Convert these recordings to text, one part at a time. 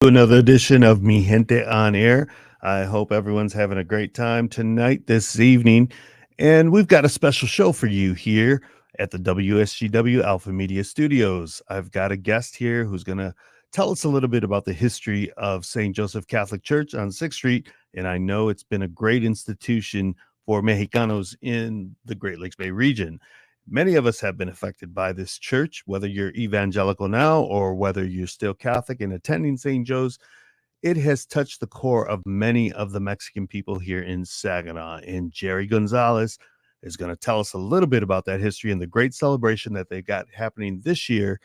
Another edition of Mi Gente On Air. I hope everyone's having a great time tonight, this evening. And we've got a special show for you here at the WSGW Alpha Media Studios. I've got a guest here who's going to tell us a little bit about the history of St. Joseph Catholic Church on 6th Street. And I know it's been a great institution for Mexicanos in the Great Lakes Bay region. Many of us have been affected by this church, whether you're evangelical now or whether you're still Catholic and attending St. Joe's. It has touched the core of many of the Mexican people here in Saginaw. And Jerry Gonzalez is going to tell us a little bit about that history and the great celebration that they got happening this year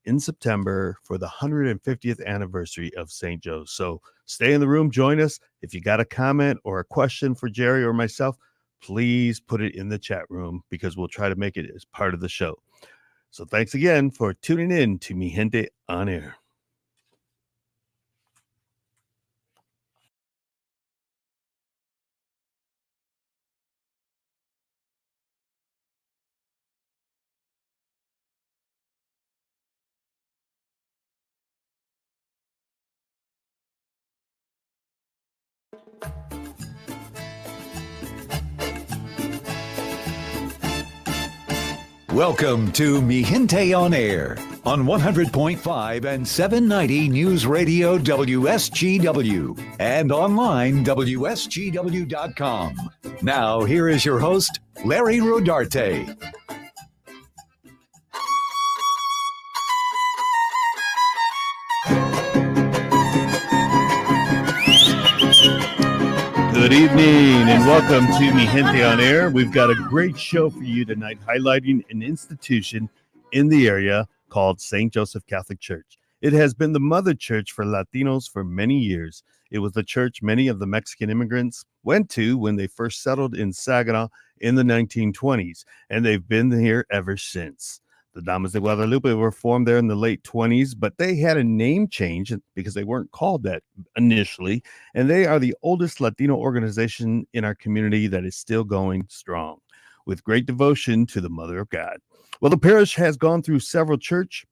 in September for the 150th anniversary of St. Joe's. So stay in the room, join us. If you got a comment or a question for Jerry or myself, please put it in the chat room because we'll try to make it as part of the show. So thanks again for tuning in to Mi Gente On Air. Welcome to Mi Gente On Air on 100.5 and 790 News Radio WSGW and online WSGW.com. Now, here is your host, Larry Rodarte. Good evening and welcome to Mi Gente On Air. We've got a great show for you tonight highlighting an institution in the area called St. Joseph Catholic Church. It has been the mother church for Latinos for many years. It was the church many of the Mexican immigrants went to when they first settled in Saginaw in the 1920s, and they've been here ever since. The Damas de Guadalupe were formed there in the late 20s, but they had a name change because they weren't called that initially. And they are the oldest Latino organization in our community that is still going strong with great devotion to the Mother of God. Well, the parish has gone through several church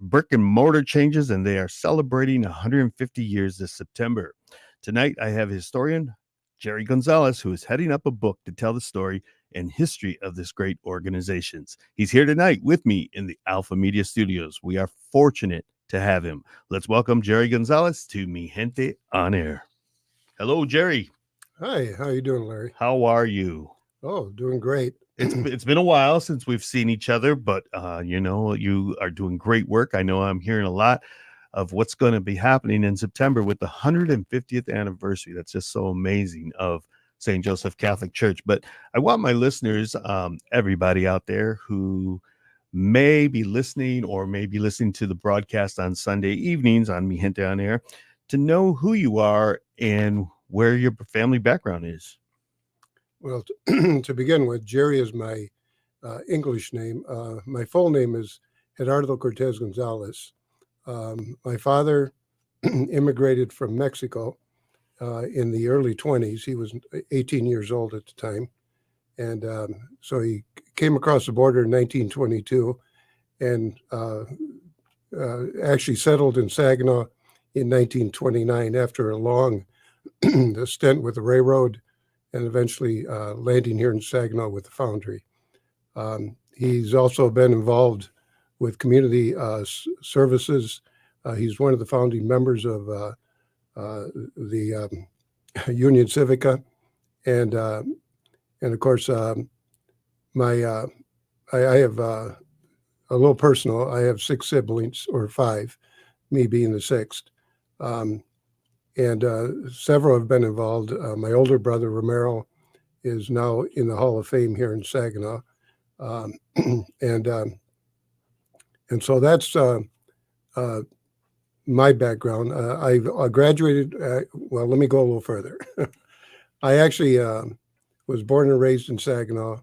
brick and mortar changes, and they are celebrating 150 years this September. Tonight, I have historian Jerry Gonzalez, who is heading up a book to tell the story and history of this great organization. He's here tonight with me in the Alpha Media Studios. We are fortunate to have him. Let's welcome Jerry Gonzalez to Mi Gente On Air. Hello, Jerry. Hi, how you doing, Larry? How are you? Oh, doing great. It's been a while since we've seen each other, but you are doing great work. I know I'm hearing a lot of what's going to be happening in September with the 150th anniversary. That's just so amazing of St. Joseph Catholic Church. But I want my listeners, everybody out there who may be listening or may be listening to the broadcast on Sunday evenings on Mi Gente On Air, to know who you are and where your family background is. Well, to begin with, Jerry is my English name. My full name is Gerardo Cortez Gonzalez. My father immigrated from Mexico in the early 20s. He was 18 years old at the time. And so he came across the border in 1922 and actually settled in Saginaw in 1929 after a long stint with the railroad and eventually landing here in Saginaw with the foundry. He's also been involved with community services. He's one of the founding members of the Union Civica, and of course, I have a little personal. I have 6 siblings, or 5, me being the 6th, and several have been involved. My older brother Romero is now in the Hall of Fame here in Saginaw, and so that's my background. I graduated. Well, let me go a little further. I actually was born and raised in Saginaw.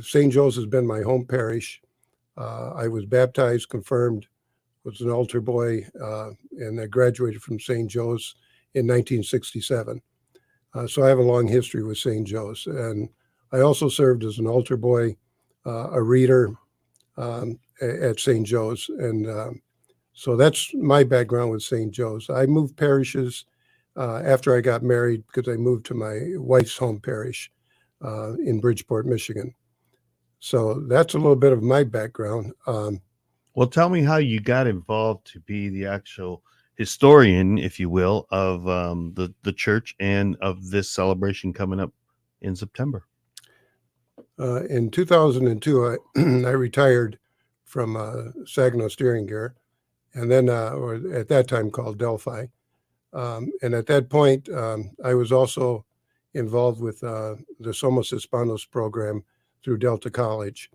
St. Joe's has been my home parish. I was baptized, confirmed, was an altar boy, and I graduated from St. Joe's in 1967. So I have a long history with St. Joe's. And I also served as an altar boy, a reader at St. Joe's. And So that's my background with St. Joe's. I moved parishes after I got married because I moved to my wife's home parish in Bridgeport, Michigan. So that's a little bit of my background. Well, tell me how you got involved to be the actual historian, if you will, of the church and of this celebration coming up in September. In 2002, I retired from Saginaw Steering Gear, and then, or at that time called Delphi. And at that point, I was also involved with the Somos Hispanos program through Delta College.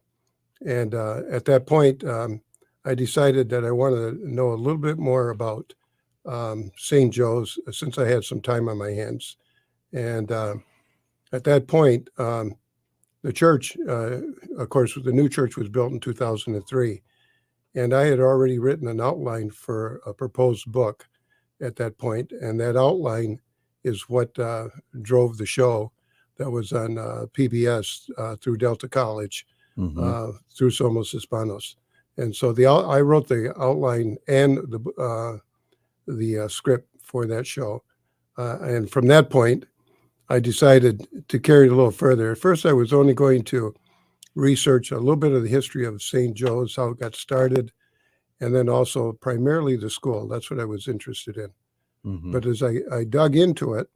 And at that point, I decided that I wanted to know a little bit more about St. Joe's since I had some time on my hands. And at that point, the church, of course, the new church was built in 2003. And I had already written an outline for a proposed book at that point. And that outline is what drove the show that was on PBS through Delta College, through Somos Hispanos. And so I wrote the outline and the script for that show. And from that point, I decided to carry it a little further. At first, I was only going to research a little bit of the history of St. Joe's, how it got started, and then also primarily the school. That's what I was interested in. But as I dug into it,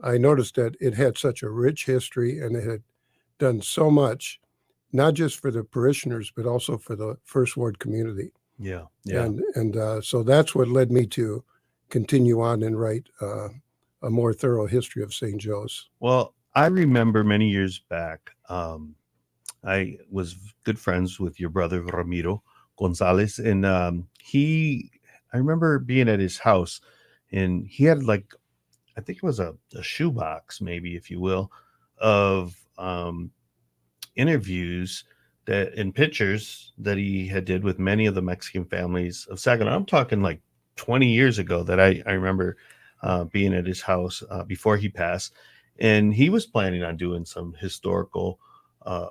I noticed that it had such a rich history and it had done so much, not just for the parishioners, but also for the First Ward community. Yeah. And so that's what led me to continue on and write a more thorough history of St. Joe's. Well, I remember many years back, I was good friends with your brother, Ramiro Gonzalez, and I remember being at his house, and he had like, I think it was a shoebox, maybe, if you will, of interviews and pictures that he had did with many of the Mexican families of Saginaw. I'm talking like 20 years ago that I remember being at his house before he passed, and he was planning on doing some historical,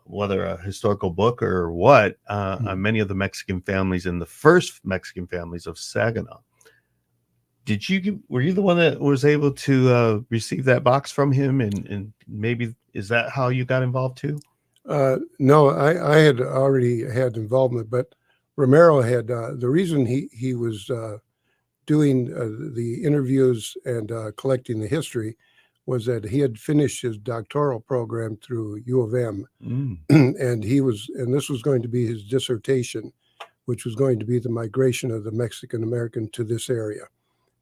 whether a historical book or what, on many of the Mexican families and the first Mexican families of Saginaw. Were you the one that was able to receive that box from him, and maybe is that how you got involved too? No, I had already had involvement, but Romero had the reason he was doing the interviews and collecting the history was that he had finished his doctoral program through U of M, and this was going to be his dissertation, which was going to be the migration of the Mexican American to this area,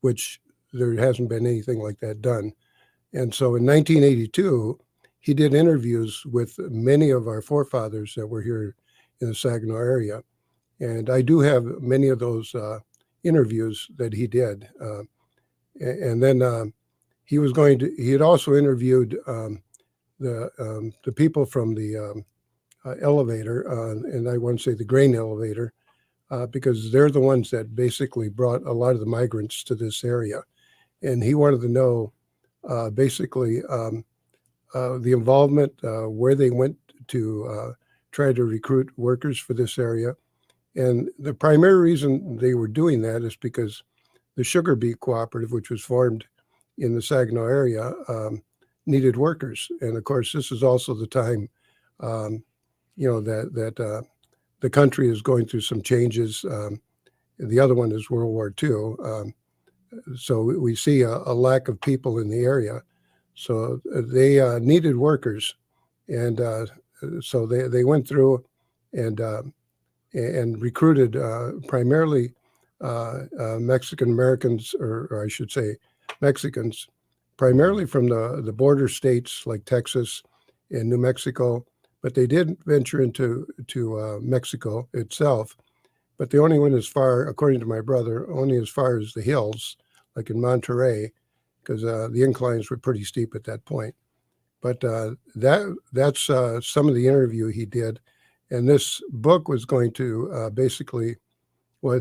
which there hasn't been anything like that done. And so in 1982, he did interviews with many of our forefathers that were here in the Saginaw area. And I do have many of those interviews that he did. And then he had also interviewed the people from the elevator, and I want to say the grain elevator, because they're the ones that basically brought a lot of the migrants to this area. And he wanted to know basically the involvement, where they went to try to recruit workers for this area. And the primary reason they were doing that is because the sugar beet cooperative, which was formed in the Saginaw area, needed workers. And of course, this is also the time, that the country is going through some changes. The other one is World War II. So we see a lack of people in the area. So they needed workers. And so they went through and recruited primarily Mexican Americans, or I should say Mexicans, primarily from the border states like Texas and New Mexico, but they did venture into Mexico itself. But they only went as far, according to my brother, only as far as the hills, like in Monterey, because the inclines were pretty steep at that point. But that's some of the interview he did. And this book was going to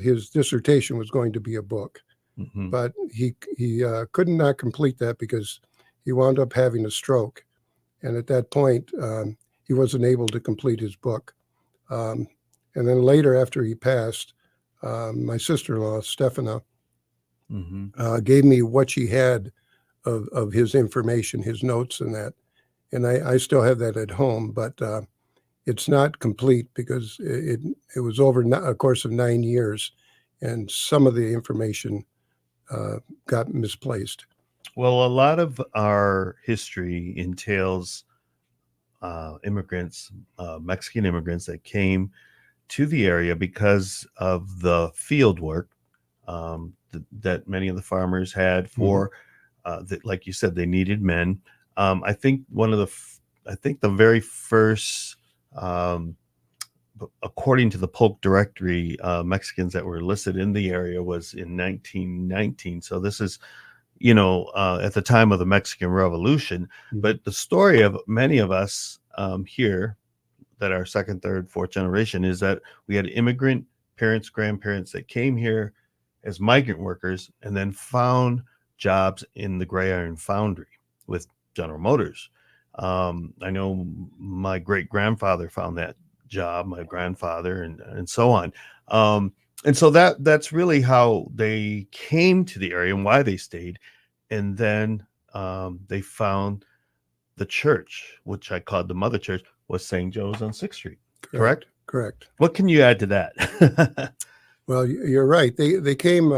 his dissertation was going to be a book. But he could not complete that because he wound up having a stroke. And at that point, he wasn't able to complete his book. And then later, after he passed, my sister-in-law, Stefana, Mm-hmm. gave me what she had of his information, his notes and that. And I still have that at home, but it's not complete because it was over a course of 9 years, and some of the information got misplaced. Well, a lot of our history entails immigrants, Mexican immigrants that came to the area because of the field work that many of the farmers had for, like you said, they needed men. I think I think the very first, according to the Polk Directory, Mexicans that were listed in the area was in 1919. So this is, at the time of the Mexican Revolution. But the story of many of us here that are second, third, fourth generation is that we had immigrant parents, grandparents that came here as migrant workers and then found jobs in the gray iron foundry with General Motors. I know my great grandfather found that job, my grandfather, and so on. And so that's really how they came to the area and why they stayed. And then they found the church, which I called the mother church, was St. Joe's on 6th Street. Correct? Correct. What can you add to that? Well, you're right. They came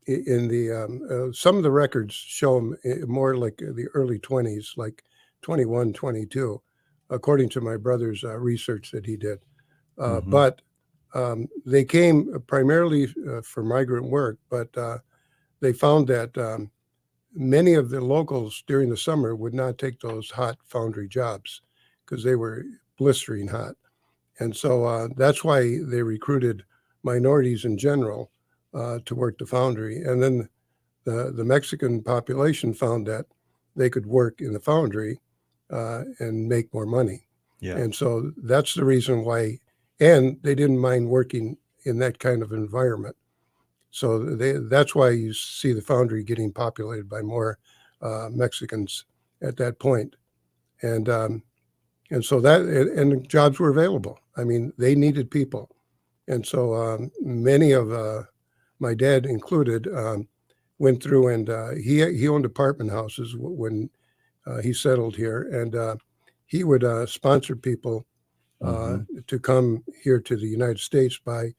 in the some of the records show them more like the early 20s, like 21, 22, according to my brother's research that he did. But they came primarily for migrant work, but they found that many of the locals during the summer would not take those hot foundry jobs because they were blistering hot. And so that's why they recruited minorities in general to work the foundry. And then the Mexican population found that they could work in the foundry and make more money. Yeah. And so that's the reason why, and they didn't mind working in that kind of environment. So that's why you see the foundry getting populated by more Mexicans at that point. And so and jobs were available. I mean, they needed people. And so many of my dad included went through, and he owned apartment houses when he settled here, and he would sponsor people to come here to the United States by,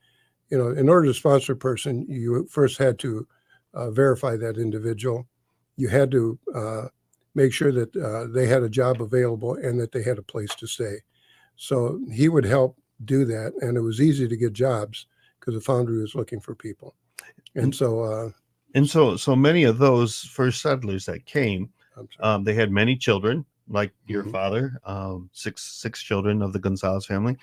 in order to sponsor a person, you first had to verify that individual. You had to make sure that they had a job available and that they had a place to stay. So he would help do that, and it was easy to get jobs because the foundry was looking for people. And so many of those first settlers that came, they had many children, like your father, six children of the Gonzalez family,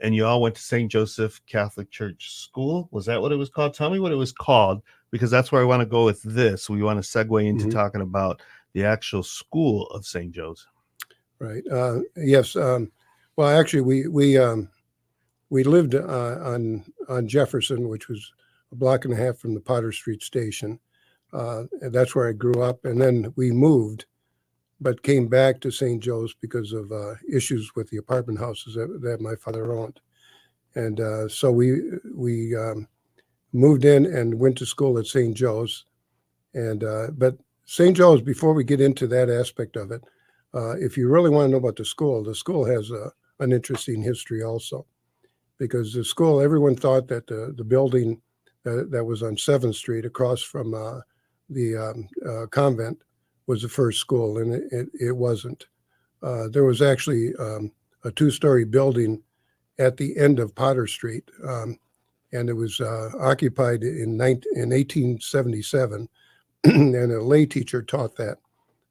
and you all went to St. Joseph Catholic Church School. Was that what it was called? Tell me what it was called, because that's where I want to go with this. We want to segue into talking about the actual school of St. Joe's. Right. Yes. Well, actually, we lived on Jefferson, which was a block and a half from the Potter Street station. And that's where I grew up. And then we moved, but came back to St. Joe's because of issues with the apartment houses that my father owned. And so we moved in and went to school at St. Joe's. And but St. Joe's, before we get into that aspect of it, if you really want to know about the school has an interesting history also. Because the school, everyone thought that the building that was on 7th Street across from the convent was the first school, and it wasn't. There was actually a 2-story building at the end of Potter Street, and it was occupied in 1877, and a lay teacher taught that.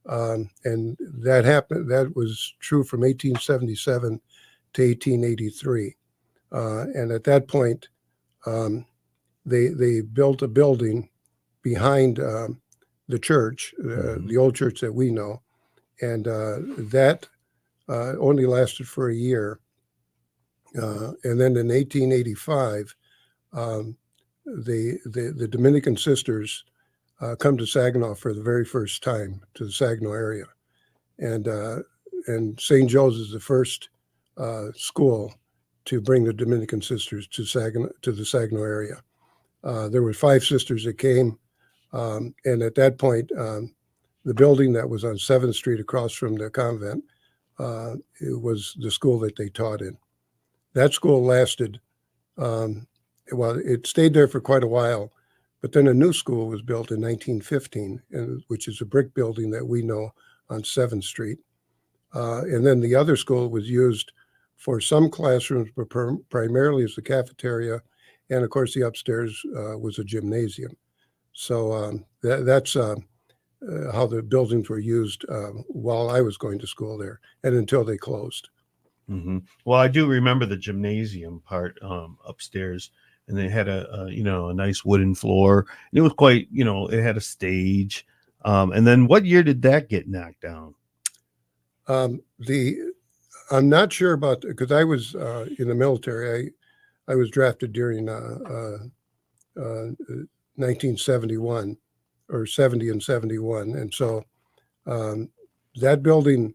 And that happened. That was true from 1877 to 1883. And at that point, they built a building behind the church, the old church that we know, and that only lasted for a year. And then in 1885, the Dominican sisters come to Saginaw for the very first time, to the Saginaw area, and St. Joe's is the first school to bring the Dominican sisters to the Saginaw area. There were 5 sisters that came, and at that point, the building that was on 7th Street across from the convent, it was the school that they taught in. That school lasted, it stayed there for quite a while, but then a new school was built in 1915, which is a brick building that we know on 7th Street. And then the other school was used for some classrooms, but primarily as the cafeteria. And of course, the upstairs was a gymnasium. So that's how the buildings were used while I was going to school there and until they closed. Mm-hmm. Well, I do remember the gymnasium part upstairs, and they had a nice wooden floor. And it was quite, it had a stage. And then what year did that get knocked down? I'm not sure about, because I was in the military. I was drafted during 1971 or 70 and 71. And so that building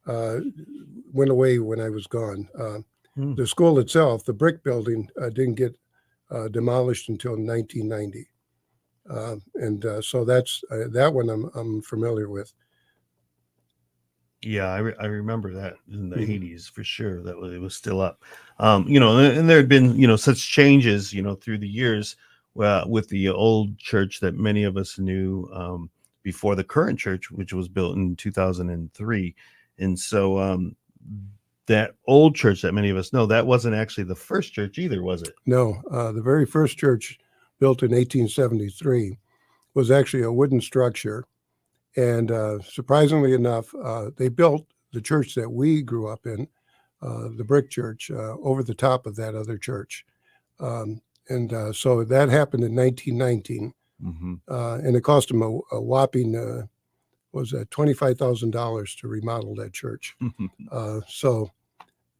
went away when I was gone. The school itself, the brick building, didn't get demolished until 1990. So that's that one I'm familiar with. Yeah, I remember that in the 80s for sure. It was still up. And there had been, such changes, through the years with the old church that many of us knew before the current church, which was built in 2003. And so that old church that many of us know, that wasn't actually the first church either, was it? No, the very first church built in 1873 was actually a wooden structure. And surprisingly enough, they built the church that we grew up in, the brick church, over the top of that other church. So that happened in 1919. Mm-hmm. And it cost them a whopping, $25,000 to remodel that church.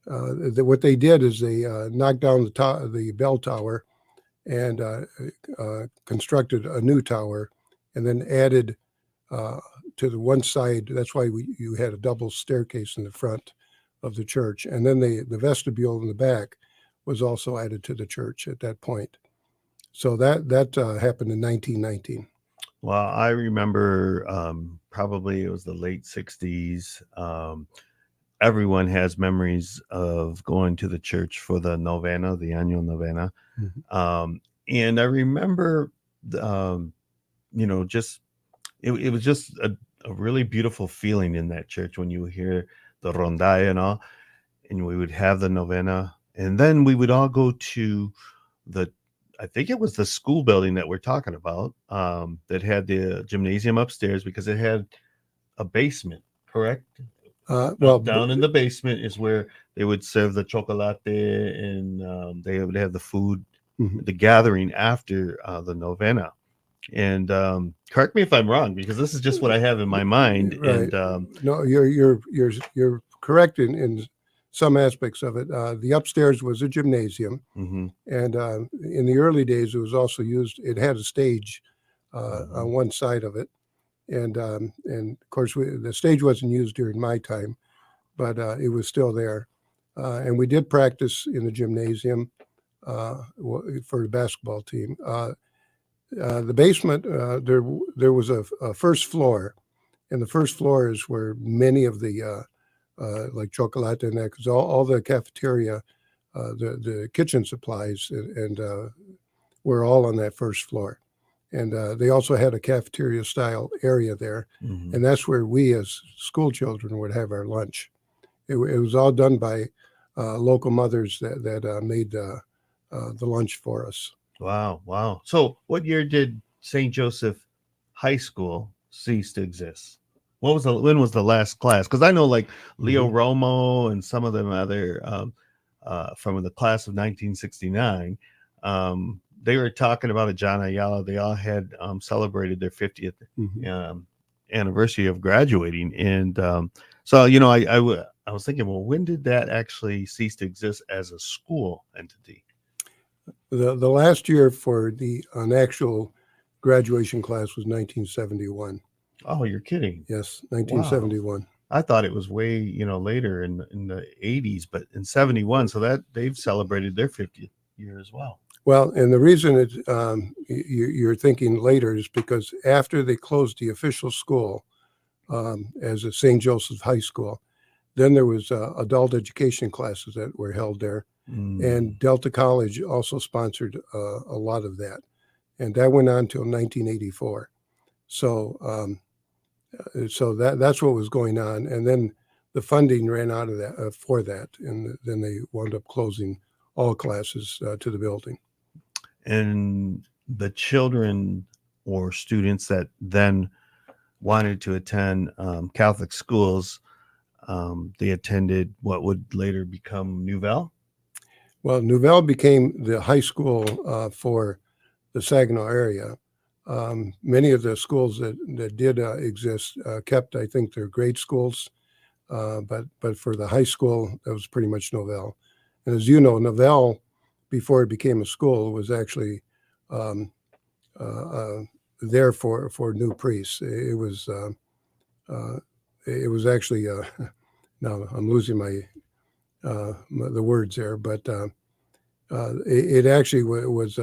What they did is they knocked down the bell tower and constructed a new tower, and then added to the one side. That's why you had a double staircase in the front of the church. And then the vestibule in the back was also added to the church at that point. So that happened in 1919. Well, I remember probably it was the late 60s. Everyone has memories of going to the church for the novena, the annual novena. Mm-hmm. And I remember, just it was just a really beautiful feeling in that church when you hear the rondalla and all, and we would have the novena, and then we would all go to I think it was the school building that we're talking about, that had the gymnasium upstairs, because it had a basement, correct? Down in the basement is where they would serve the chocolate, and they would have the food, the gathering after the novena. And correct me if I'm wrong, because this is just what I have in my mind. Right. And no, you're correct in some aspects of it. The upstairs was a gymnasium, and in the early days, it was also used. It had a stage on one side of it, and of course, the stage wasn't used during my time, but it was still there. And we did practice in the gymnasium for the basketball team. The basement, there was a first floor, and the first floor is where many of the like chocolate and that, because all the cafeteria, the kitchen supplies, and were all on that first floor. And they also had a cafeteria style area there, and that's where we as school children would have our lunch. It was all done by local mothers that made the lunch for us. Wow. So what year did St. Joseph High School cease to exist? When was the last class? Because I know like Leo Romo and some of them other from the class of 1969, they were talking about a John Ayala. They all had celebrated their 50th anniversary of graduating. And so, I was thinking, well, when did that actually cease to exist as a school entity? The last year for an actual graduation class was 1971. Oh, you're kidding. Yes, 1971. I thought it was way, later in the 80s, but in 71, so that they've celebrated their 50th year as well. Well, and the reason you're thinking later is because after they closed the official school as a St. Joseph High School, then there was adult education classes that were held there. And Delta College also sponsored a lot of that. And that went on till 1984. So that's what was going on. And then the funding ran out of that for that. And then they wound up closing all classes to the building. And the children or students that then wanted to attend Catholic schools, they attended what would later become Nouvelle. Well, Nouvelle became the high school for the Saginaw area. Many of the schools that did exist kept, I think, their grade schools, but for the high school, that was pretty much Nouvelle. And as you know, Nouvelle, before it became a school, was actually there for new priests. It was actually now I'm losing the words there, but it actually was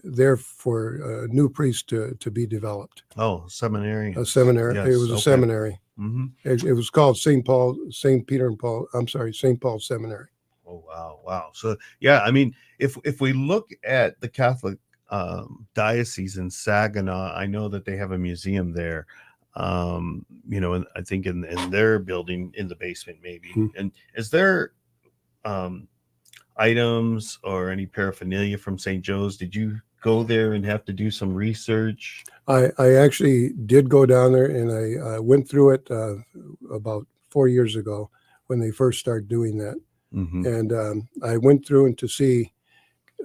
there for new priests to be developed. Oh, seminary. A seminary. Yes, It was a seminary. Mm-hmm. It was called St. Paul Seminary. Oh, wow. So yeah, I mean, if we look at the Catholic diocese in Saginaw, I know that they have a museum there. And I think in their building in the basement maybe. Hmm. And is there items or any paraphernalia from St. Joe's? Did you go there and have to do some research? I actually did go down there, and I went through it about 4 years ago when they first started doing that. Mm-hmm. And I went through and to see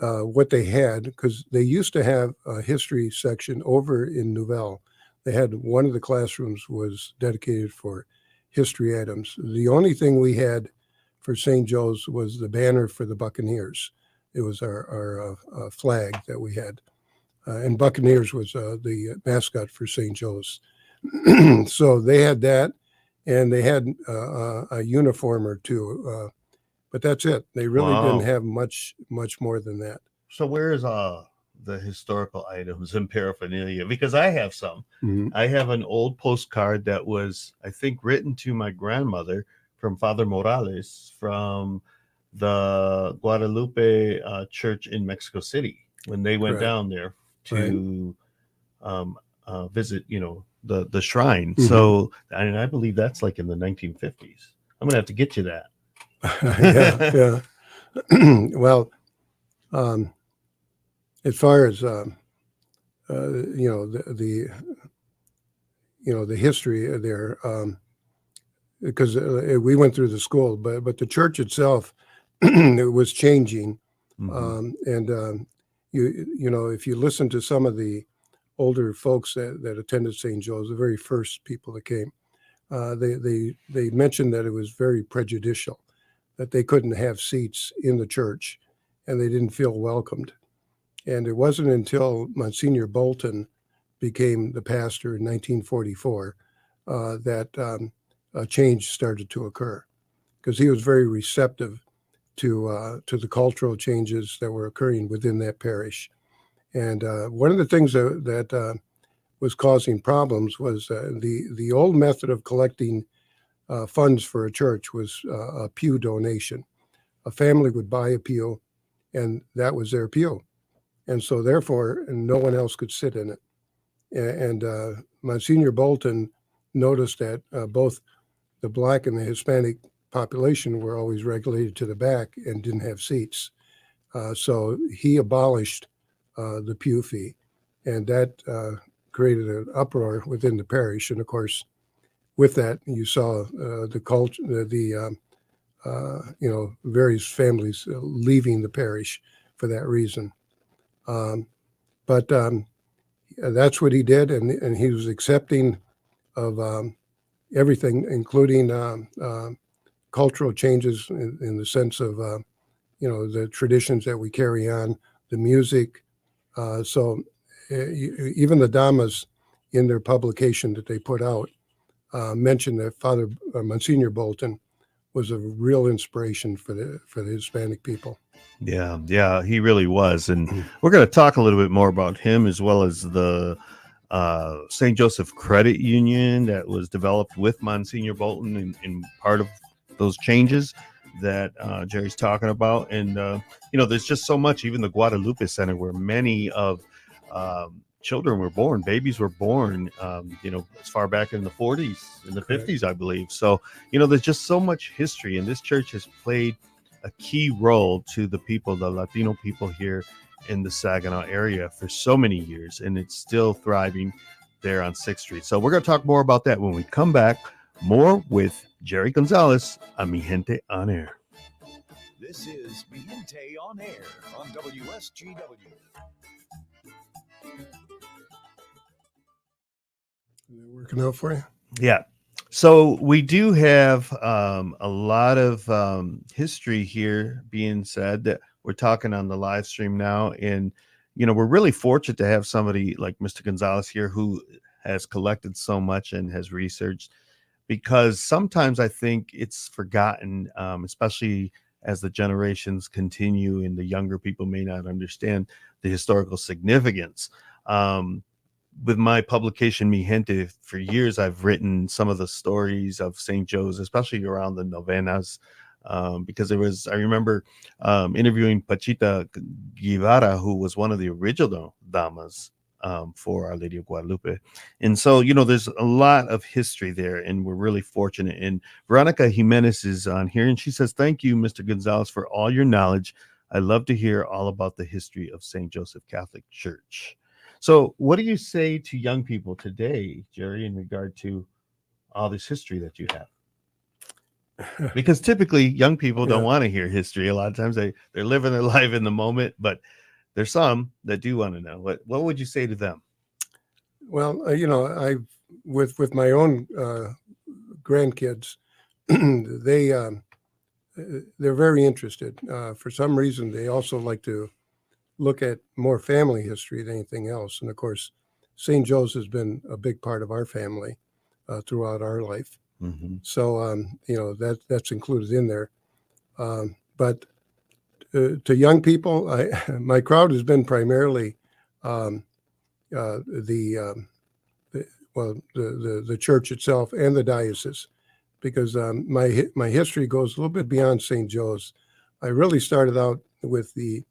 what they had, because they used to have a history section over in Nouvelle. They had one of the classrooms was dedicated for history items. The only thing we had for St. Joe's was the banner for the Buccaneers. It was our flag that we had. And Buccaneers was the mascot for St. Joe's. So they had that, and they had a uniform or two. But that's it. They really didn't have much more than that. So where is the historical items and paraphernalia? Because I have some. Mm-hmm. I have an old postcard that was, I think, written to my grandmother from Father Morales from the Guadalupe church in Mexico City when they went down there to visit, the shrine. Mm-hmm. So, and I believe that's like in the 1950s. I'm gonna have to get you that. Yeah. Well, as far as the history there, because we went through the school, but the church itself it was changing. Mm-hmm. And if you listen to some of the older folks that attended St. Joe's, the very first people that came, they mentioned that it was very prejudicial, that they couldn't have seats in the church, and they didn't feel welcomed. And it wasn't until Monsignor Bolton became the pastor in 1944 that a change started to occur, because he was very receptive to the cultural changes that were occurring within that parish. And one of the things that was causing problems was the old method of collecting funds for a church was a pew donation. A family would buy a pew, and that was their pew. And so therefore, no one else could sit in it. And Monsignor Bolton noticed that both the Black and the Hispanic population were always regulated to the back and didn't have seats. So he abolished the pew fee, and that created an uproar within the parish. And of course, with that, you saw the culture, various families leaving the parish for that reason. But that's what he did, and he was accepting of everything, including cultural changes in the sense of the traditions that we carry on, the music. So even the Damas, in their publication that they put out, mentioned that Father Monsignor Bolton was a real inspiration for the Hispanic people. Yeah, he really was. And we're going to talk a little bit more about him, as well as the St. Joseph Credit Union that was developed with Monsignor Bolton in part of those changes that Jerry's talking about. And, there's just so much, even the Guadalupe Center, where many of children were born, babies were born, as far back in the 40s, in the 50s, I believe. So, there's just so much history, and this church has played a key role to the people, the Latino people here in the Saginaw area for so many years, and it's still thriving there on 6th Street. So we're going to talk more about that when we come back. More with Jerry Gonzalez on Mi Gente On Air. This is Mi Gente On Air on WSGW. Working out for you? Yeah. So we do have a lot of history here being said that we're talking on the live stream now. And, we're really fortunate to have somebody like Mr. Gonzalez here who has collected so much and has researched, because sometimes I think it's forgotten, especially as the generations continue and the younger people may not understand the historical significance. With my publication, Mi Gente, for years, I've written some of the stories of St. Joe's, especially around the novenas, because I remember interviewing Pachita Guevara, who was one of the original damas for Our Lady of Guadalupe. And so, there's a lot of history there, and we're really fortunate. And Veronica Jimenez is on here, and she says, "Thank you, Mr. Gonzalez, for all your knowledge. I love to hear all about the history of St. Joseph Catholic Church." So what do you say to young people today, Jerry, in regard to all this history that you have? Because typically young people don't want to hear history. A lot of times they're living their life in the moment, but there's some that do want to know. What would you say to them? Well, I with my own grandkids, they're very interested. For some reason, they also like to look at more family history than anything else. And of course, St. Joe's has been a big part of our family throughout our life. Mm-hmm. So, that's included in there. But to young people, my crowd has been primarily the church itself and the diocese, because my history goes a little bit beyond St. Joe's. I really started out with the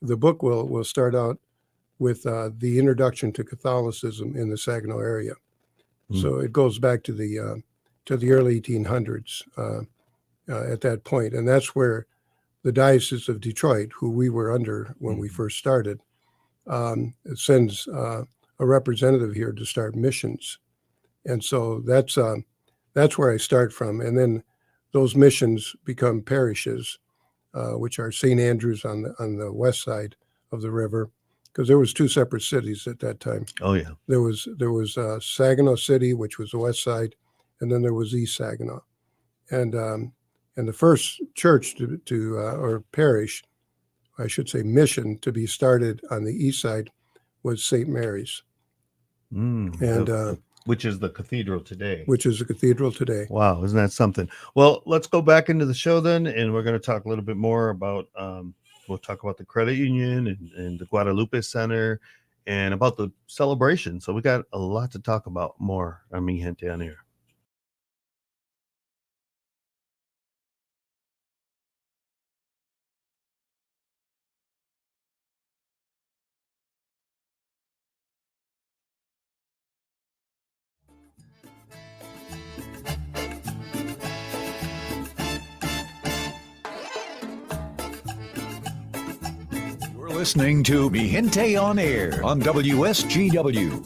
book will start out with the introduction to Catholicism in the Saginaw area. So it goes back to the early 1800s at that point. And that's where the Diocese of Detroit, who we were under when we first started, sends a representative here to start missions. And so that's where I start from. And then those missions become parishes, which are St. Andrews on the west side of the river, because there was two separate cities at that time. Oh yeah, there was Saginaw City, which was the west side, and then there was East Saginaw, and the first church or parish, I should say mission, to be started on the east side was St. Mary's, which is the cathedral today. Wow, isn't that something? Well, let's go back into the show then, and we're going to talk a little bit more about, we'll talk about the credit union and the Guadalupe Center and about the celebration. So we got a lot to talk about more on Mi Gente On Air. Listening to Mi Gente On Air on WSGW.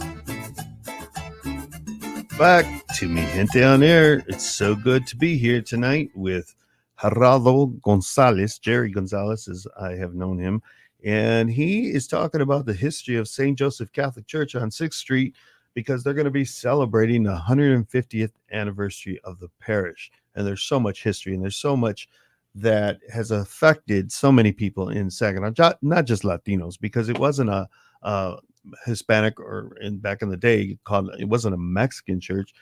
Back to Mi Gente On Air. It's so good to be here tonight with Gerardo Gonzalez, Jerry Gonzalez, as I have known him. And he is talking about the history of St. Joseph Catholic Church on 6th Street, because they're going to be celebrating the 150th anniversary of the parish. And there's so much history, and there's so much that has affected so many people in Saginaw, not just Latinos, because it wasn't a Hispanic, or back in the day it wasn't a Mexican church,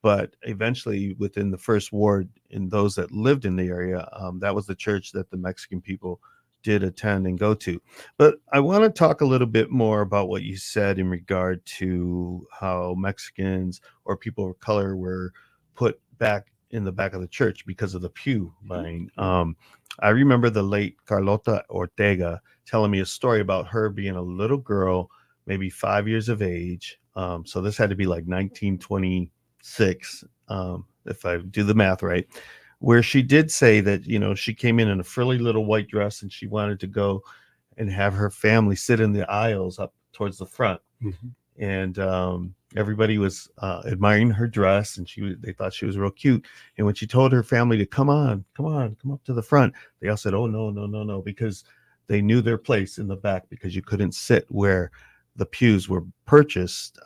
but eventually within the first ward, in those that lived in the area, that was the church that the Mexican people did attend and go to. But I want to talk a little bit more about what you said in regard to how Mexicans or people of color were put back in the back of the church because of the pew buying. I remember the late Carlota Ortega telling me a story about her being a little girl, maybe 5 years of age. So this had to be like 1926, if I do the math right, where she did say that, she came in a frilly little white dress and she wanted to go and have her family sit in the aisles up towards the front. And everybody was admiring her dress, and they thought she was real cute. And when she told her family to come up to the front, they all said, "Oh, no," because they knew their place in the back, because you couldn't sit where the pews were purchased,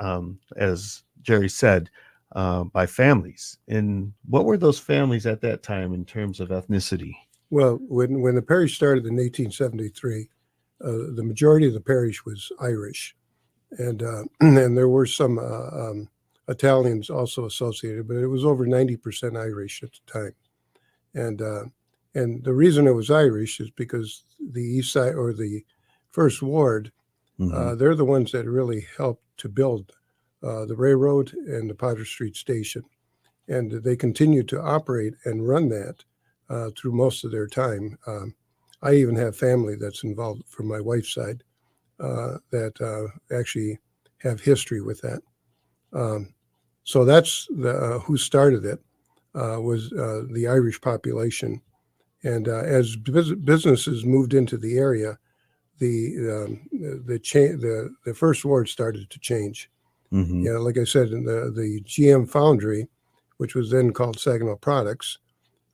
as Jerry said, by families. And what were those families at that time in terms of ethnicity? Well, when the parish started in 1873, the majority of the parish was Irish. And and there were some Italians also associated, but it was over 90% Irish at the time. And the reason it was Irish is because the East Side, or the First Ward, they're the ones that really helped to build the railroad and the Potter Street station, and they continued to operate and run that through most of their time. I even have family that's involved from my wife's side that actually have history with that. So that's who started it, was the Irish population. And as businesses moved into the area, the First Ward started to change. Like I said, the GM Foundry, which was then called Saginaw Products,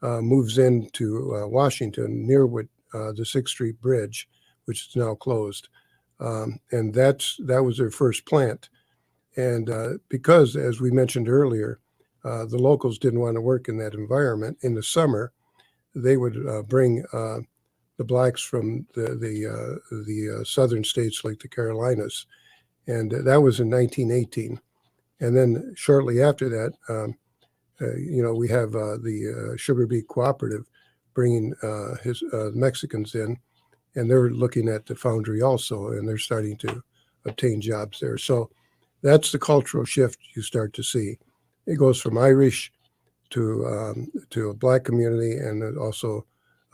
moves into Washington near the 6th Street Bridge, which is now closed. And that was their first plant. And because, as we mentioned earlier, the locals didn't want to work in that environment in the summer, they would bring the blacks from the southern states like the Carolinas. And that was in 1918. And then shortly after that, we have the Sugar Beet Cooperative bringing his Mexicans in. And they're looking at the foundry also, and they're starting to obtain jobs there. So that's the cultural shift you start to see. It goes from Irish to a black community, and also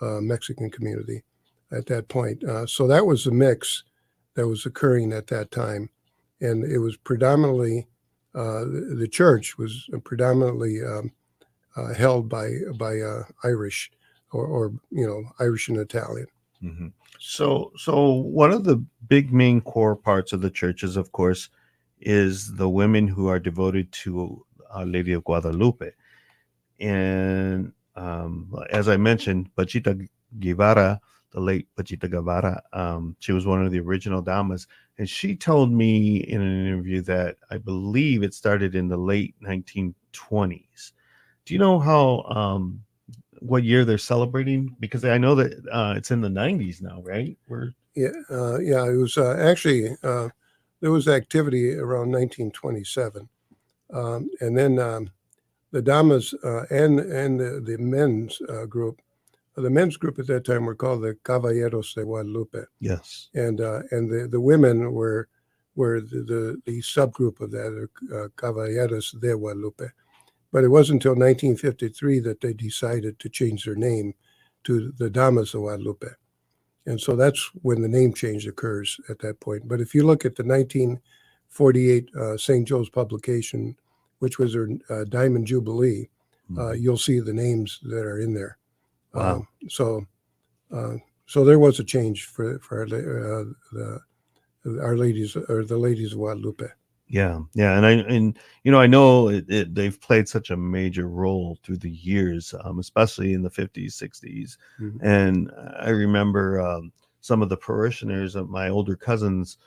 Mexican community at that point. So that was the mix that was occurring at that time, and it was predominantly the church was predominantly held by Irish or Irish and Italian. So one of the big main core parts of the churches, of course, is the women who are devoted to Our Lady of Guadalupe. And as I mentioned, Pachita Guevara, the late Pachita Guevara, she was one of the original damas. And she told me in an interview that I believe it started in the late 1920s. Do you know how what year they're celebrating? Because I know that it's in the 90s now, right? It was actually there was activity around 1927, and then the damas and the men's group. The men's group at that time were called the Caballeros de Guadalupe. Yes, and the women were the subgroup of that, Caballeros de Guadalupe. But it wasn't until 1953 that they decided to change their name to the Damas of Guadalupe. And so that's when the name change occurs at that point. But if you look at the 1948 St. Joe's publication, which was their Diamond Jubilee, you'll see the names that are in there. Wow. So there was a change for our ladies, or the ladies of Guadalupe. Yeah. And I know they've played such a major role through the years, especially in the 50s, 60s. And I remember some of the parishioners of my older cousins,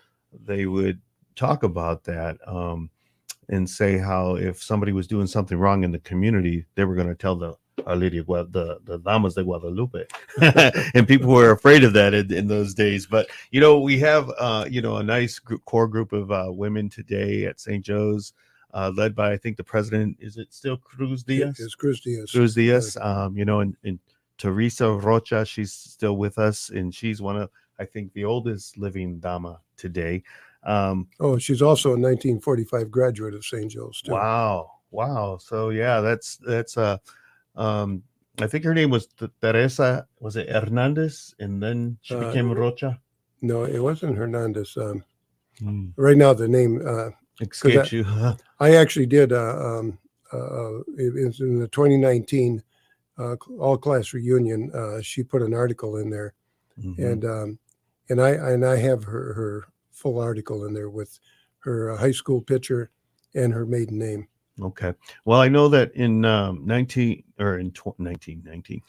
they would talk about that and say how if somebody was doing something wrong in the community, they were going to tell the Our Lady of the Damas de Guadalupe. And people were afraid of that in those days. But, we have, a nice core group of women today at St. Joe's. led by, I think, the president. Is it still Cruz Diaz? It's Cruz Diaz. Cruz Diaz. And Teresa Rocha, she's still with us, and she's one of, I think, the oldest living dama today. She's also a 1945 graduate of St. Joe's too. Wow. So yeah, that's I think her name was Teresa. Was it Hernandez, and then she became Rocha? No, it wasn't Hernandez. Right now, the name escapes you. I actually did. It was in the 2019 all class reunion. She put an article in there, and I have her full article in there with her high school picture and her maiden name. Okay. Well, I know that in 2019, the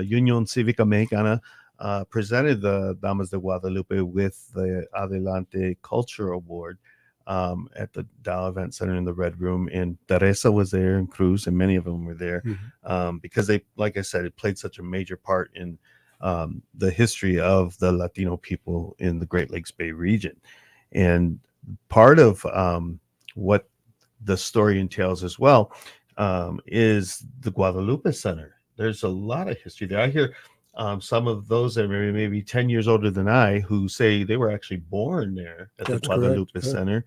Unión Cívica Mexicana presented the Damas de Guadalupe with the Adelante Culture Award at the Dow Event Center in the Red Room, and Teresa was there, and Cruz, and many of them were there because they, like I said, it played such a major part in the history of the Latino people in the Great Lakes Bay region. And part of what the story entails as well is the Guadalupe Center. There's a lot of history there. I hear some of those that are maybe 10 years older than I who say they were actually born there at the Guadalupe Center.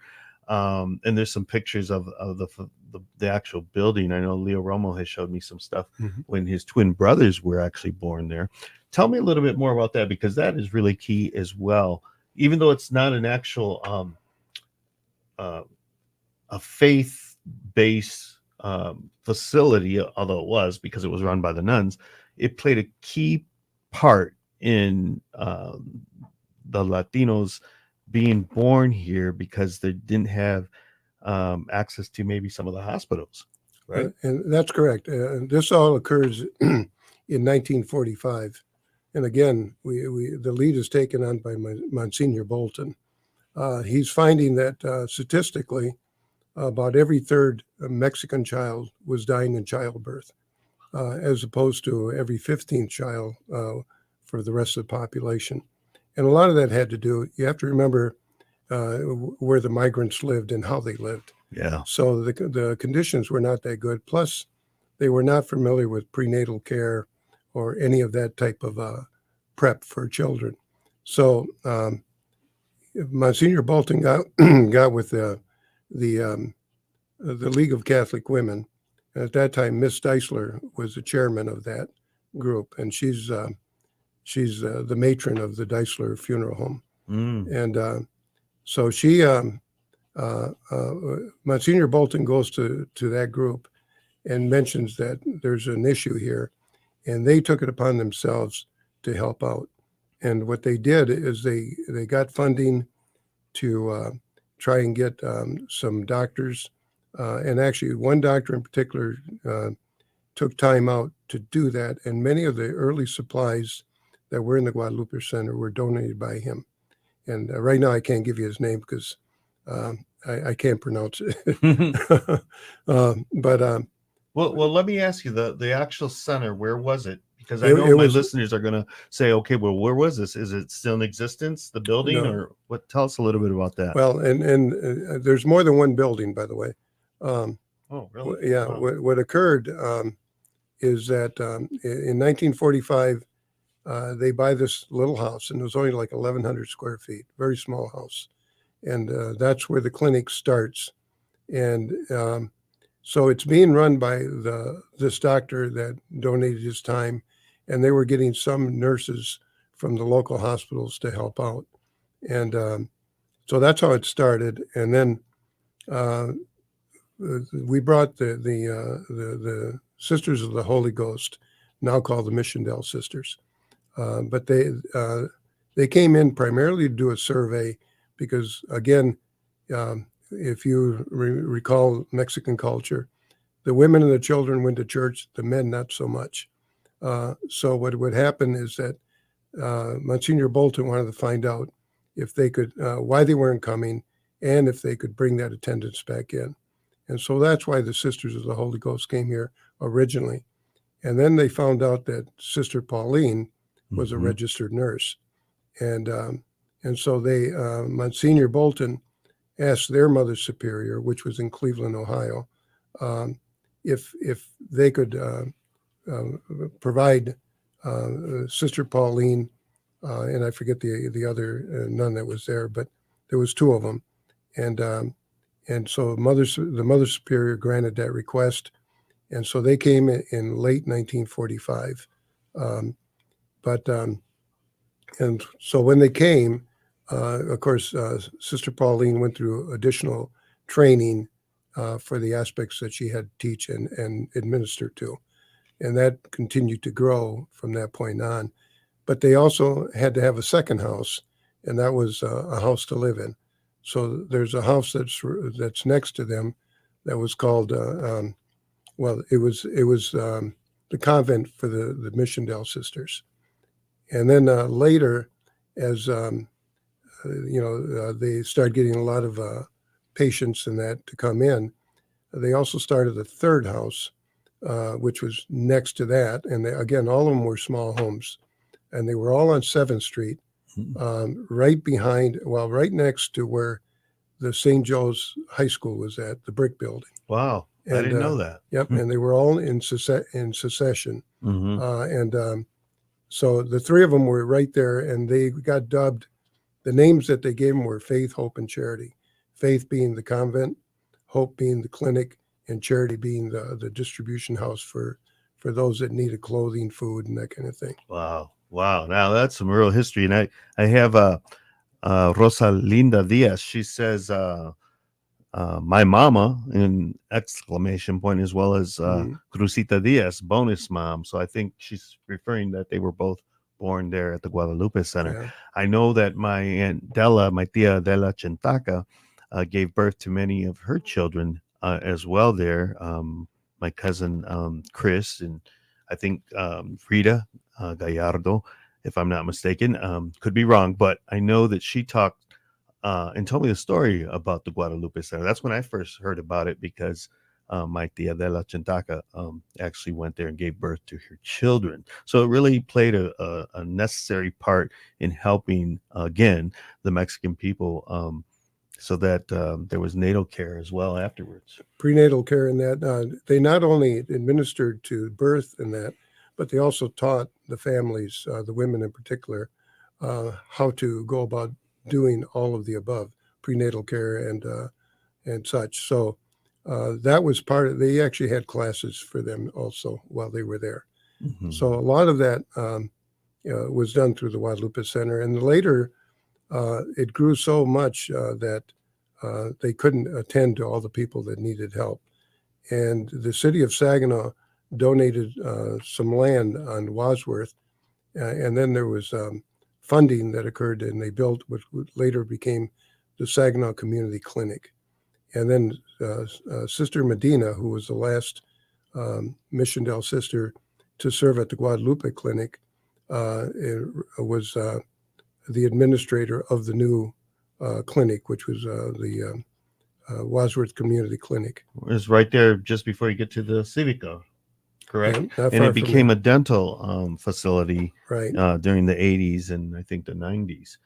And there's some pictures of the actual building. I know Leo Romo has showed me some stuff when his twin brothers were actually born there. Tell me a little bit more about that, because that is really key as well. Even though it's not an actual a faith-based facility, although it was, because it was run by the nuns, it played a key part in the Latinos being born here because they didn't have access to maybe some of the hospitals, right? And that's correct. This all occurs in 1945. And again, the lead is taken on by Monsignor Bolton. He's finding that statistically, about every third Mexican child was dying in childbirth, as opposed to every 15th child for the rest of the population. And a lot of that had to do, you have to remember where the migrants lived and how they lived. Yeah. So the conditions were not that good. Plus, they were not familiar with prenatal care or any of that type of prep for children. So Monsignor Bolton got with the League of Catholic Women. At that time, Miss Deisler was the chairman of that group, and she's the matron of the Deisler Funeral Home. And so she, Monsignor Bolton goes to that group and mentions that there's an issue here, and they took it upon themselves to help out. And what they did is they got funding to try and get some doctors, and actually one doctor in particular took time out to do that. And many of the early supplies that were in the Guadalupe Center were donated by him. And right now I can't give you his name because I can't pronounce it. Well, let me ask you, the actual center, where was it? Because I know my listeners are going to say, okay, well, where was this? Is it still in existence, the building, or what? Tell us a little bit about that. Well, and there's more than one building, by the way. Oh, really? Yeah. Wow. What occurred is that in 1945, they buy this little house, and it was only like 1,100 square feet, very small house. And that's where the clinic starts. And so it's being run by this doctor that donated his time, and they were getting some nurses from the local hospitals to help out. And so that's how it started. And then we brought the Sisters of the Holy Ghost, now called the Mission Sisters. But they came in primarily to do a survey because, again, if you recall Mexican culture, the women and the children went to church, the men not so much. So what would happen is that Monsignor Bolton wanted to find out if they could, why they weren't coming, and if they could bring that attendance back in. And so that's why the Sisters of the Holy Ghost came here originally. And then they found out that Sister Pauline was a registered nurse. And so they, Monsignor Bolton asked their Mother Superior, which was in Cleveland, Ohio, if they could provide Sister Pauline, and I forget the other nun that was there, but there was two of them, and so the Mother Superior granted that request, and so they came in late 1945, and so when they came, of course, Sister Pauline went through additional training for the aspects that she had to teach and administer to. And that continued to grow from that point on. But they also had to have a second house, and that was a house to live in. So there's a house that's next to them that was called, it was the convent for the Mission sisters. And then later, as they started getting a lot of patients and that to come in, they also started a third house, which was next to that. And again, all of them were small homes, and they were all on 7th Street, right next to where the St. Joe's High School was at, the brick building. Wow. I didn't know that. Yep. And they were all in succession. So the three of them were right there, and they got dubbed, the names that they gave them were Faith, Hope, and Charity. Faith being the convent, Hope being the clinic, and Charity being the distribution house for those that needed clothing, food, and that kind of thing. Wow. Now that's some real history. And I have Rosalinda Diaz. She says, my mama, in exclamation point, as well as Crucita Diaz, bonus mom. So I think she's referring that they were both born there at the Guadalupe Center. Yeah. I know that my Aunt Della, my tia Della Chentaca, gave birth to many of her children as well there. My cousin Chris, and I think Rita Gallardo, if I'm not mistaken. Could be wrong, but I know that she talked and told me the story about the Guadalupe Center. That's when I first heard about it, because my tia Della Chentaca actually went there and gave birth to her children. So it really played a necessary part in helping, again, the Mexican people, so that there was natal care as well afterwards. Prenatal care in that. They not only administered to birth and that, but they also taught the families, the women in particular, how to go about doing all of the above, prenatal care and such. So that was part of, they actually had classes for them also while they were there. So a lot of that was done through the Guadalupe Center. And later, it grew so much that they couldn't attend to all the people that needed help. And the city of Saginaw donated some land on Wadsworth, and then there was funding that occurred, and they built what later became the Saginaw Community Clinic. And then Sister Medina, who was the last Mission Del sister to serve at the Guadalupe Clinic, was the administrator of the new clinic, which was the Wadsworth Community Clinic. It was right there just before you get to the Civica, correct? Yeah, and it became a dental facility right during the 80s and I think the 90s.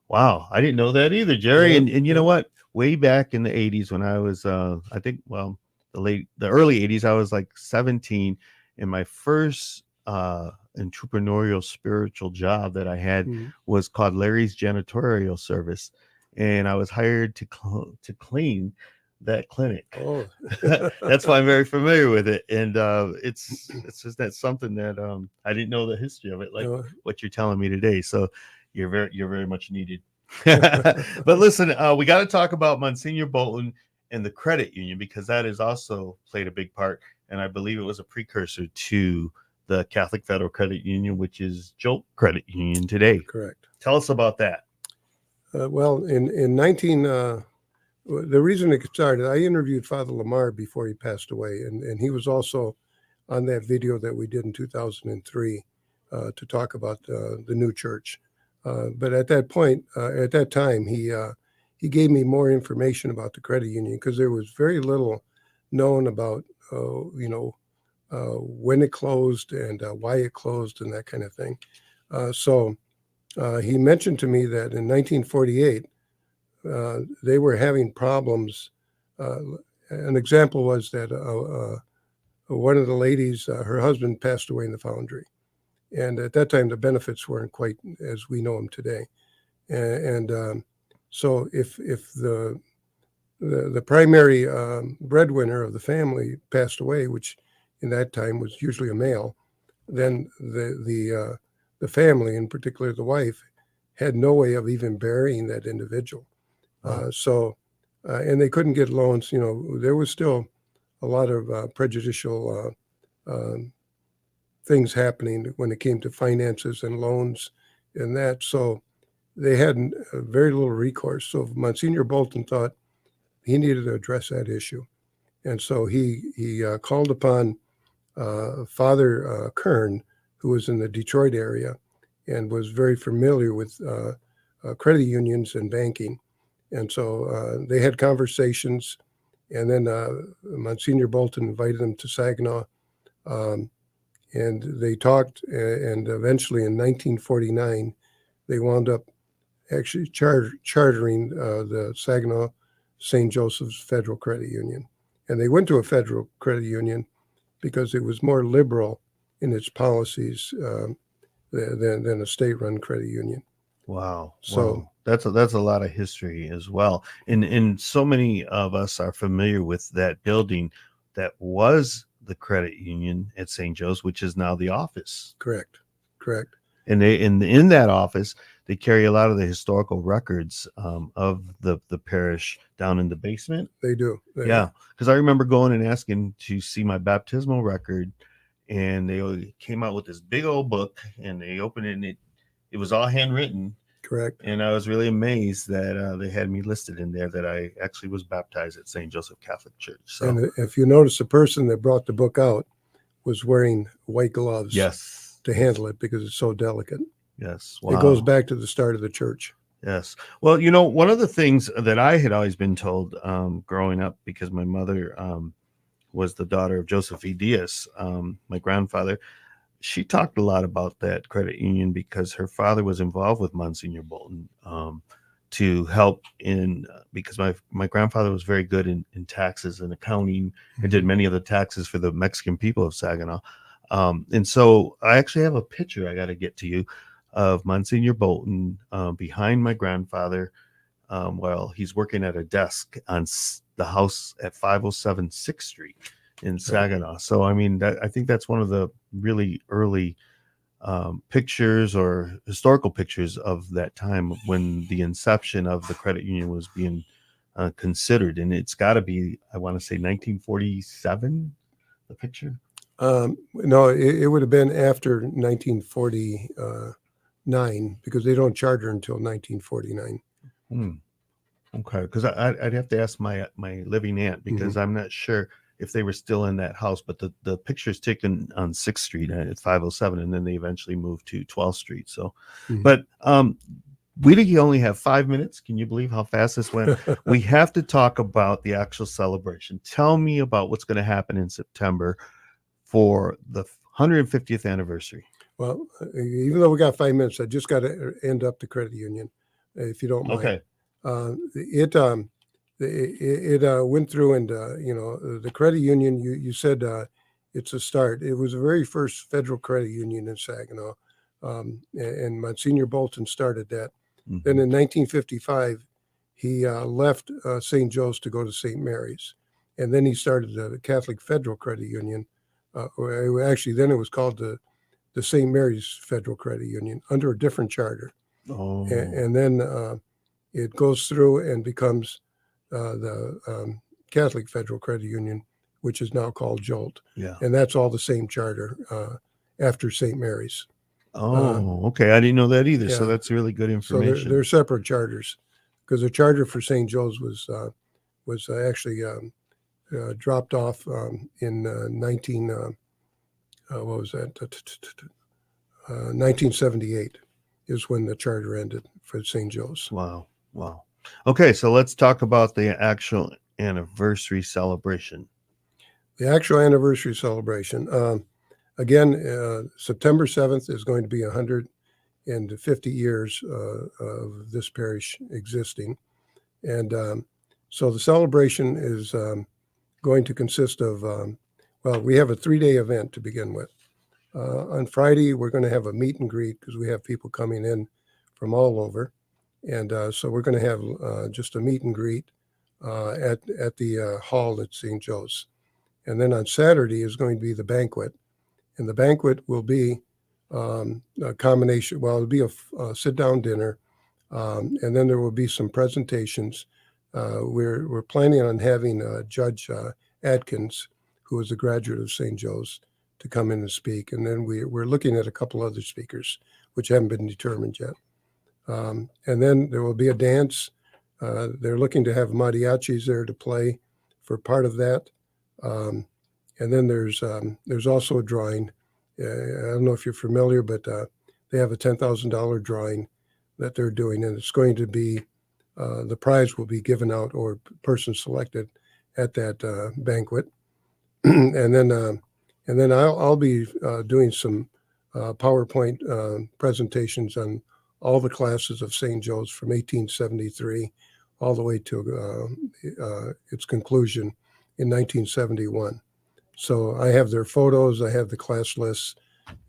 Wow, I didn't know that either, Jerry. Yeah. And you know what? Way back in the 80s when I was, I think, well, the early 80s, I was like 17, and my first entrepreneurial spiritual job that I had was called Larry's Janitorial Service, and I was hired to clean that clinic. Oh. That's why I'm very familiar with it, and it's just that something that I didn't know the history of it, like what you're telling me today. So you're very much needed. But listen, we got to talk about Monsignor Bolton and the credit union, because that has also played a big part, and I believe it was a precursor to the Catholic Federal Credit Union, which is Jolt Credit Union today. Correct. Tell us about that. Well, in 19, the reason it started, I interviewed Father Lamar before he passed away, and he was also on that video that we did in 2003 to talk about the new church. But at that point, at that time, he gave me more information about the credit union, because there was very little known about, when it closed and why it closed and that kind of thing. So he mentioned to me that in 1948, they were having problems. An example was that one of the ladies, her husband passed away in the foundry. And at that time, the benefits weren't quite as we know them today. So if the primary breadwinner of the family passed away, which in that time was usually a male, then the family, in particular the wife, had no way of even burying that individual. And they couldn't get loans. There was still a lot of prejudicial things happening when it came to finances and loans and that. So they had very little recourse. So Monsignor Bolton thought he needed to address that issue. And so he called upon Father Kern, who was in the Detroit area and was very familiar with credit unions and banking. And so they had conversations, and then Monsignor Bolton invited him to Saginaw, and they talked, and eventually in 1949, they wound up actually chartering the Saginaw St. Joseph's Federal Credit Union. And they went to a federal credit union because it was more liberal in its policies than a state-run credit union. Wow. So wow. That's a lot of history as well. And so many of us are familiar with that building that was the credit union at St. Joe's, which is now the office. Correct. And they in that office, they carry a lot of the historical records of the parish down in the basement. They do. Yeah, because I remember going and asking to see my baptismal record, and they came out with this big old book, and they opened it, and it was all handwritten. Correct. And I was really amazed that they had me listed in there, that I actually was baptized at St. Joseph Catholic Church. So, and if you notice, the person that brought the book out was wearing white gloves. Yes. To handle it because it's so delicate. Yes. Wow. It goes back to the start of the church. Yes. Well, one of the things that I had always been told growing up, because my mother was the daughter of Joseph E. Diaz, my grandfather, she talked a lot about that credit union because her father was involved with Monsignor Bolton to help because my grandfather was very good in taxes and accounting and did many of the taxes for the Mexican people of Saginaw. And so I actually have a picture I got to get to you of Monsignor Bolton behind my grandfather while he's working at a desk on the house at 507 6th Street in Saginaw. So, I mean, I think that's one of the really early pictures or historical pictures of that time when the inception of the credit union was being considered. And it's got to be, I want to say 1947, the picture. No, it would have been after 1949 because they don't charter until 1949. Okay, because I'd have to ask my living aunt because I'm not sure if they were still in that house. But the picture's taken on 6th Street at 507, and then they eventually moved to 12th Street. So, but we only have 5 minutes. Can you believe how fast this went? We have to talk about the actual celebration. Tell me about what's going to happen in September for the 150th anniversary. Well, even though we got 5 minutes, I just got to end up the credit union, if you don't mind. Okay. It went through, and the credit union. You said it's a start. It was the very first federal credit union in Saginaw, and Monsignor Bolton started that. Then in 1955, he left St. Joe's to go to St. Mary's, and then he started the Catholic Federal Credit Union. Actually, then it was called the St. Mary's Federal Credit Union under a different charter. And then it goes through and becomes the Catholic Federal Credit Union, which is now called JOLT. Yeah. And that's all the same charter after St. Mary's. Okay. I didn't know that either. Yeah. So that's really good information. So they're separate charters because the charter for St. Joe's was actually dropped off in 1978 is when the charter ended for St. Joe's. Wow. Okay, so let's talk about the actual anniversary celebration. The actual anniversary celebration. Again, September 7th is going to be 150 years of this parish existing. And so the celebration is going to consist of, well, we have a 3-day event to begin with. On Friday, we're going to have a meet and greet because we have people coming in from all over. And so we're going to have just a meet and greet at the hall at St. Joe's. And then on Saturday is going to be the banquet. And the banquet will be a combination, well, it'll be a sit-down dinner. And then there will be some presentations. We're planning on having Judge Adkins, who is a graduate of St. Joe's, to come in and speak. And then we're looking at a couple other speakers, which haven't been determined yet. And then there will be a dance. They're looking to have mariachis there to play for part of that. And then there's also a drawing. I don't know if you're familiar, but they have a $10,000 drawing that they're doing, and it's going to be the prize will be given out or person selected at that banquet. And then I'll be doing some PowerPoint presentations on all the classes of St. Joe's from 1873 all the way to its conclusion in 1971. So I have their photos, I have the class lists,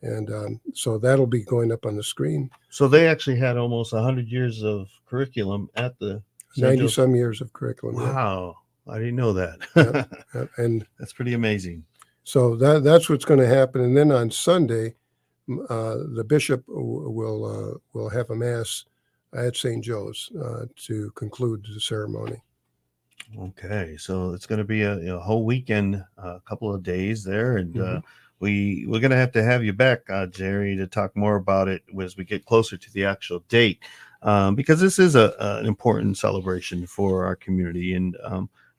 and so that'll be going up on the screen. So they actually had almost 100 years of curriculum at the 90 some years of curriculum. Wow. Yeah. I didn't know that. And that's pretty amazing. So that's what's going to happen. And then on Sunday, the bishop will have a mass at St. Joe's to conclude the ceremony. Okay, so it's going to be a whole weekend, a couple of days there, and we're going to have you back, Jerry, to talk more about it as we get closer to the actual date, because this is an important celebration for our community, and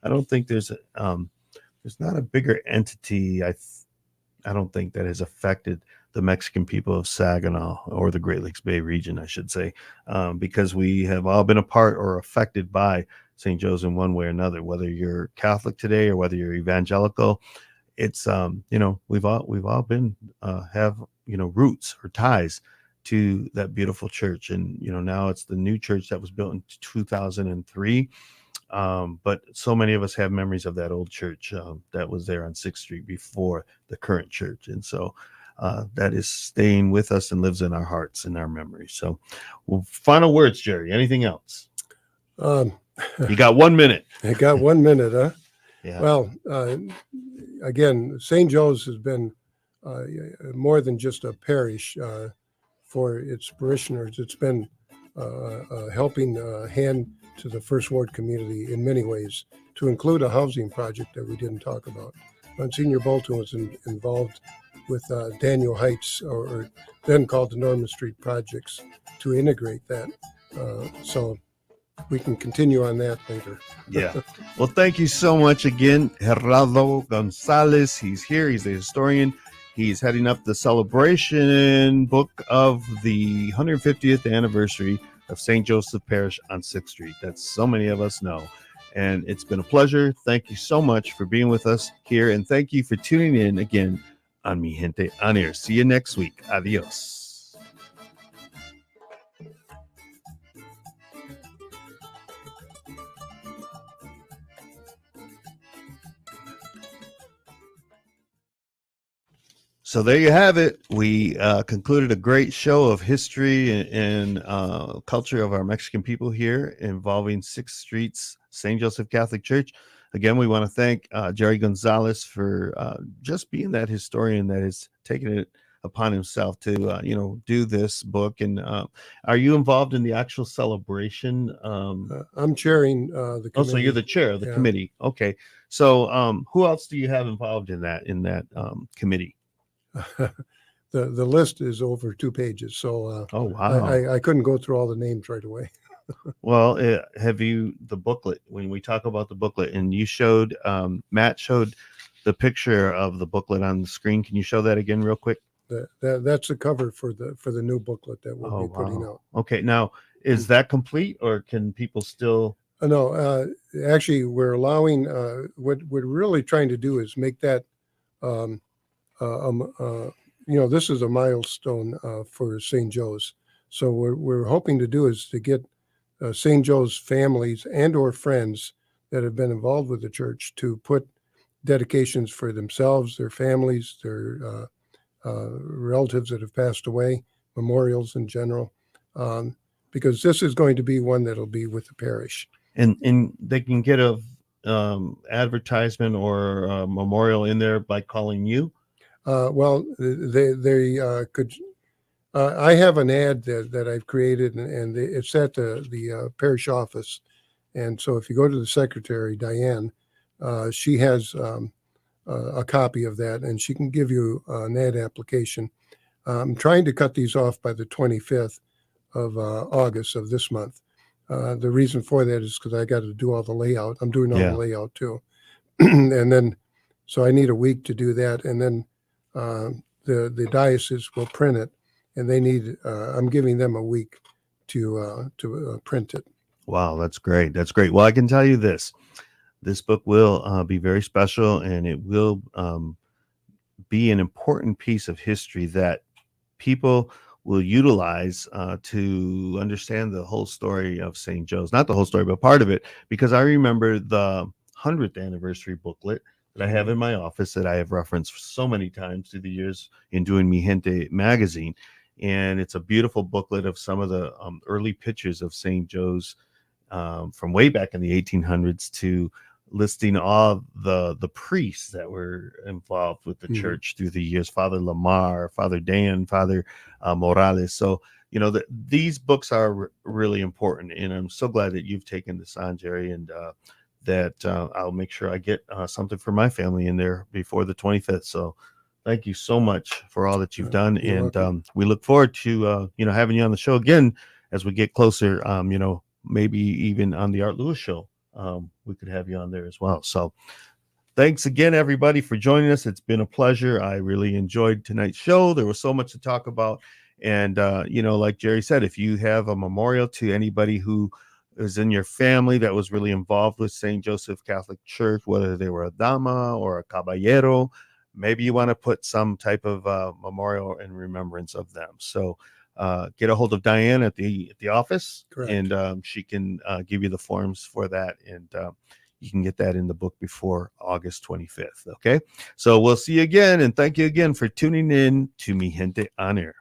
I don't think there's not a bigger entity I don't think that has affected the Mexican people of Saginaw or the Great Lakes Bay region, I should say, because we have all been a part or affected by St. Joe's in one way or another, whether you're Catholic today or whether you're evangelical. It's we've all been have roots or ties to that beautiful church, and now it's the new church that was built in 2003. But so many of us have memories of that old church that was there on 6th Street before the current church, and so that is staying with us and lives in our hearts and our memories. So, final words, Jerry. Anything else? You got 1 minute. I got 1 minute, huh? Yeah. Well, again, St. Joe's has been more than just a parish for its parishioners. It's been a helping hand to the First Ward community in many ways, to include a housing project that we didn't talk about. Monsignor Bolton was involved with Daniel Heights, or then called the Norman Street Projects, to integrate that. So we can continue on that later. Yeah. Well, thank you so much again, Gerardo Gonzalez. He's here. He's the historian. He's heading up the celebration book of the 150th anniversary of St. Joseph Parish on 6th Street. That's so many of us know. And it's been a pleasure. Thank you so much for being with us here. And thank you for tuning in again on Mi Gente On Air. See you next week. Adios. So there you have it. We concluded a great show of history and culture of our Mexican people here involving 6th Street's St. Joseph Catholic Church. Again, we want to thank Jerry Gonzalez for just being that historian that has taken it upon himself to, do this book. And are you involved in the actual celebration? I'm chairing the committee. Oh, so you're the chair of the committee. Okay. So who else do you have involved in that committee? The list is over 2 pages, so oh wow, I couldn't go through all the names right away. Well, have you the booklet? When we talk about the booklet, and you showed Matt showed the picture of the booklet on the screen. Can you show that again real quick? That's the cover for the new booklet that we'll be putting out. Okay, now is that complete, or can people still? No, actually, we're allowing. What we're really trying to do is make that. This is a milestone for St. Joe's. So what we're hoping to do is to get St. Joe's families and or friends that have been involved with the church to put dedications for themselves, their families, their relatives that have passed away, memorials in general, because this is going to be one that'll be with the parish. And they can get a advertisement or a memorial in there by calling you. Well, they could. I have an ad that I've created, and it's at the parish office. And so, if you go to the secretary, Diane, she has a copy of that, and she can give you an ad application. I'm trying to cut these off by the 25th of August of this month. The reason for that is because I got to do all the layout. I'm doing all the layout too, and then so I need a week to do that, and then the diocese will print it, and they need. I'm giving them a week to print it. Wow, that's great. That's great. Well, I can tell you this. This book will be very special, and it will be an important piece of history that people will utilize to understand the whole story of St. Joe's. Not the whole story, but part of it, because I remember the 100th anniversary booklet that I have in my office that I have referenced so many times through the years in doing Mi Gente magazine. And it's a beautiful booklet of some of the early pictures of St. Joe's from way back in the 1800s to listing all the priests that were involved with the church through the years, Father Lamar, Father Dan, Father Morales. So, these books are really important, and I'm so glad that you've taken this on, Jerry, and that I'll make sure I get something for my family in there before the 25th. So thank you so much for all that you've done. And we look forward to, having you on the show again as we get closer, maybe even on the Art Lewis show. We could have you on there as well. So thanks again, everybody, for joining us. It's been a pleasure. I really enjoyed tonight's show. There was so much to talk about. And, like Jerry said, if you have a memorial to anybody who is in your family that was really involved with St. Joseph Catholic Church, whether they were a dama or a caballero, maybe you want to put some type of memorial in remembrance of them. So get a hold of Diane at the office. Correct. And she can give you the forms for that, and you can get that in the book before August 25th. Okay, so we'll see you again, and thank you again for tuning in to Mi Gente On Air.